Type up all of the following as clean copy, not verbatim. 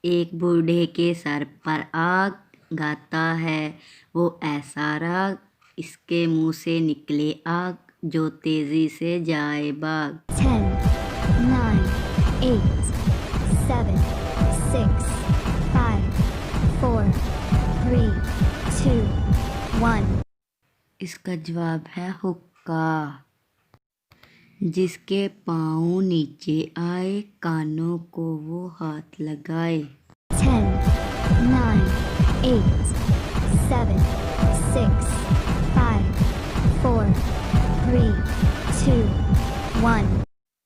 ایک بوڑھے کے سر پر آگ گاتا ہے وہ ایسا راگ، اس کے منہ سے نکلے آگ جو تیزی سے جائے باغ۔ 10, 9, 8, 7, 6, 5, 4, 3, 2, 1۔ اس کا جواب ہے حقہ۔ جس کے پاؤں نیچے آئے کانوں کو وہ ہاتھ لگائے۔ 10, 9, 8, 7, 6, 5, 4, 3, 2, 1۔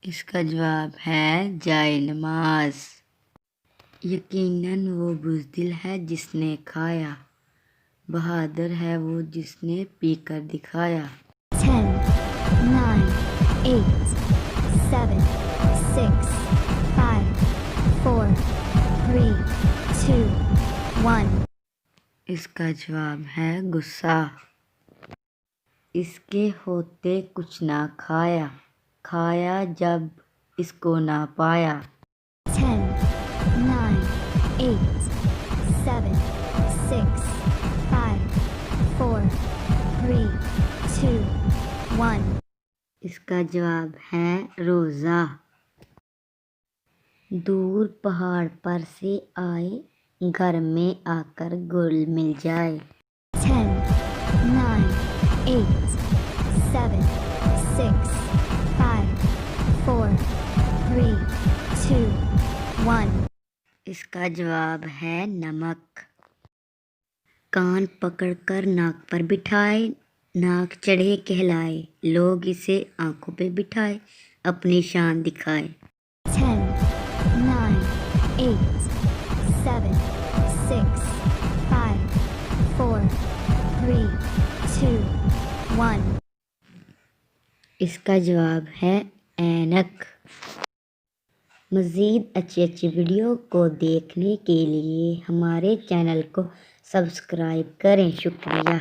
اس کا جواب ہے جائے نماز۔ یقیناً وہ بزدل ہے جس نے کھایا، بہادر ہے وہ جس نے پی کر دکھایا۔ 10, 9, 8, 7, 6, 5, 4, 3, 2, 1۔ اس کا جواب ہے غصہ۔ اس کے ہوتے کچھ نہ کھایا، کھایا جب اس کو نہ پایا۔ 10, 9, 8, 7, 6, 5, 4, 3, 2, 1۔ اس کا جواب ہے روزہ۔ دور پہاڑ پر سے آئے، گھر میں آ کر گل مل جائے۔ 10, 9, 8, 7, 6, 5, 4, 3, 2, 1۔ اس کا جواب ہے نمک۔ کان پکڑ کر ناک پر بٹھائے، ناک چڑھے کہلائے، لوگ اسے آنکھوں پہ بٹھائے، اپنی شان دکھائے۔ 10, 9, 8, 7, 6, 5, 4, 3, 2, 1۔ اس کا جواب ہے اینک۔ مزید اچھی ویڈیو کو دیکھنے کے لیے ہمارے چینل کو سبسکرائب کریں۔ شکریہ۔